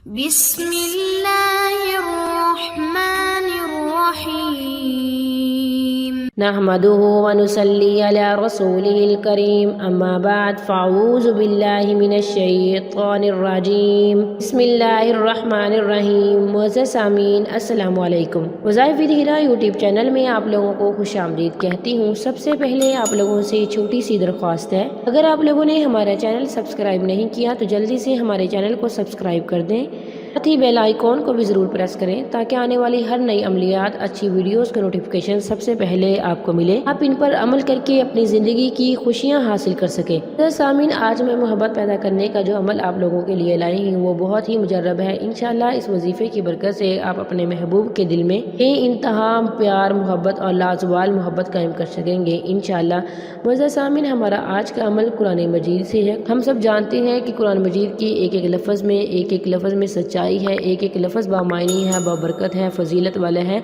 بسم اللہ الرحمن الرحیم نحمده ونصلي على رسوله الكريم اما بعد فاعوذ باللہ من الشیطان الرجیم بسم اللہ الرحمن الرحیم معزز سامعین السلام علیکم۔ وظائف ود ہدایہ یوٹیوب چینل میں آپ لوگوں کو خوش آمدید کہتی ہوں۔ سب سے پہلے آپ لوگوں سے چھوٹی سی درخواست ہے، اگر آپ لوگوں نے ہمارا چینل سبسکرائب نہیں کیا تو جلدی سے ہمارے چینل کو سبسکرائب کر دیں، ساتھ ہی بیل آئیکن کو بھی ضرور پریس کریں تاکہ آنے والی ہر نئی عملیات اچھی ویڈیوز کا نوٹیفیکیشن سب سے پہلے آپ کو ملے، آپ ان پر عمل کر کے اپنی زندگی کی خوشیاں حاصل کر سکیں۔ سامعین، آج میں محبت پیدا کرنے کا جو عمل آپ لوگوں کے لیے لائی ہوں وہ بہت ہی مجرب ہے۔ انشاءاللہ اس وظیفے کی برکت سے آپ اپنے محبوب کے دل میں بے انتہا پیار، محبت اور لازوال محبت قائم کر سکیں گے انشاءاللہ۔ معزز سامعین، ہمارا آج کا عمل قرآن مجید سے ہے۔ ہم سب جانتے ہیں کہ قرآن مجید کی ایک ایک لفظ میں سچائی ہے، ایک ایک لفظ بامعنی ہے، بابرکت ہے، فضیلت والا ہے۔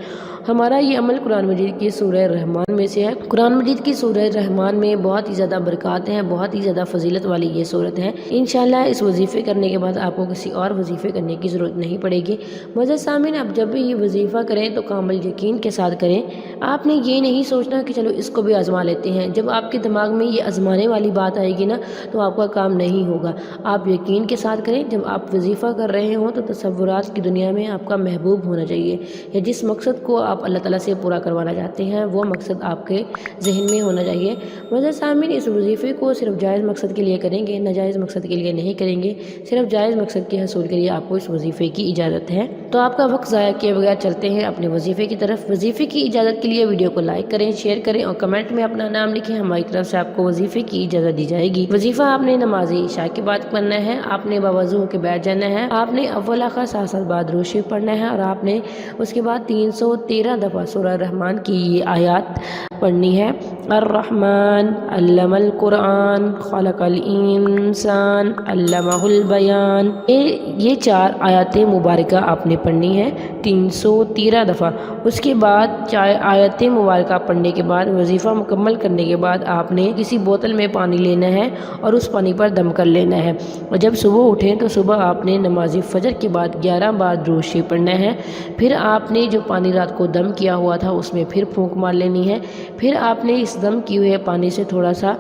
ہمارا یہ عمل قرآن مجید کی سورہ رحمان میں سے ہے۔ قرآن مجید کی سورہ رحمان میں بہت ہی زیادہ برکات ہیں، بہت ہی زیادہ فضیلت والی یہ صورت ہے۔ انشاءاللہ اس وظیفے کرنے کے بعد آپ کو کسی اور وظیفے کرنے کی ضرورت نہیں پڑے گی۔ معزز سامعین، آپ جب بھی یہ وظیفہ کریں تو کامل یقین کے ساتھ کریں۔ آپ نے یہ نہیں سوچنا کہ چلو اس کو بھی آزما لیتے ہیں۔ جب آپ کے دماغ میں یہ آزمانے والی بات آئے گی نا تو آپ کا کام نہیں ہوگا۔ آپ یقین کے ساتھ کریں۔ جب آپ وظیفہ کر رہے ہوں تو تصورات کی دنیا میں آپ کا محبوب ہونا چاہیے، یا جس مقصد کو آپ اللہ تعالیٰ سے پورا کروانا چاہتے ہیں وہ مقصد آپ کے ذہن میں ہونا چاہیے۔ معزز سامعین، اس وظیفے کو صرف جائز مقصد کے لیے کریں گے، ناجائز مقصد کے لیے نہیں کریں گے۔ صرف جائز مقصد کے حصول کے لیے آپ کو اس وظیفے کی اجازت ہے۔ تو آپ کا وقت ضائع کیے بغیر چلتے ہیں اپنے وظیفے کی طرف۔ وظیفے کی اجازت کے لیے ویڈیو کو لائک کریں، شیئر کریں اور کمنٹ میں اپنا نام لکھیں۔ ہماری طرف سے آپ کو وظیفے کی اجازت دی جائے گی۔ وظیفہ آپ نے نماز عشاء کے بعد پڑھنا ہے، آپ نے باوضو ہو کے بیٹھ جانا ہے، آپ نے اول آخر 7 بار درود شریف پڑھنا ہے اور آپ نے اس کے بعد 313 دفعہ سورہ رحمان کی یہ آیات پڑھنی ہے۔ الرحمن علم القرآن خلق الانسان علمہ البیان، یہ 4 آیات مبارکہ آپ نے پڑھنی ہے 313 دفعہ۔ اس کے بعد 4 آیات مبارکہ پڑھنے کے بعد وظیفہ مکمل کرنے کے بعد آپ نے کسی بوتل میں پانی لینا ہے اور اس پانی پر دم کر لینا ہے، اور جب صبح اٹھیں تو صبح آپ نے نماز فجر کے بعد 11 بار درود شریف پڑھنا ہے۔ پھر آپ نے جو پانی رات کو دم کیا ہوا تھا اس میں پھر پھونک مار لینی ہے۔ پھر آپ نے اس دم کیے ہوئے پانی سے تھوڑا سا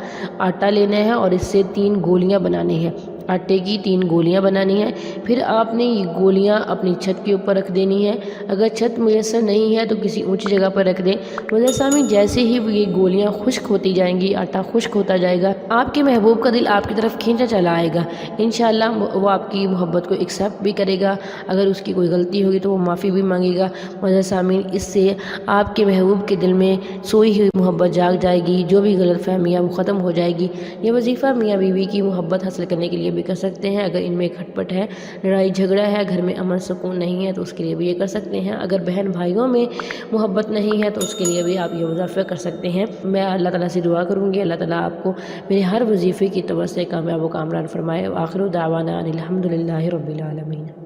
آٹا لینا ہے اور اس سے 3 گولیاں بنانی ہیں، آٹے کی 3 گولیاں بنانی ہیں۔ پھر آپ نے یہ گولیاں اپنی چھت کے اوپر رکھ دینی ہے۔ اگر چھت میسر نہیں ہے تو کسی اونچی جگہ پر رکھ دیں۔ معزز سامعین، جیسے ہی یہ گولیاں خشک ہوتی جائیں گی، آٹا خشک ہوتا جائے گا، آپ کے محبوب کا دل آپ کی طرف کھینچا چلا آئے گا۔ انشاءاللہ وہ آپ کی محبت کو ایکسیپٹ بھی کرے گا۔ اگر اس کی کوئی غلطی ہوگی تو وہ معافی بھی مانگے گا۔ معزز سامعین، اس سے آپ کے محبوب کے دل میں سوئی ہوئی محبت جاگ جائے گی، جو بھی غلط فہمیاں وہ ختم ہو جائے گی۔ یہ وظیفہ میاں بیوی کی محبت حاصل کرنے کے لیے بھی کر سکتے ہیں۔ اگر ان میں کھٹ پٹ ہے، لڑائی جھگڑا ہے، گھر میں امن سکون نہیں ہے تو اس کے لیے بھی یہ کر سکتے ہیں۔ اگر بہن بھائیوں میں محبت نہیں ہے تو اس کے لیے بھی آپ یہ وظیفہ کر سکتے ہیں۔ میں اللہ تعالیٰ سے دعا کروں گی اللہ تعالیٰ آپ کو میرے ہر وظیفے کی طرف سے کامیاب و کامران فرمائے۔ آخر دعوانا ان الحمد للہ رب العالمین۔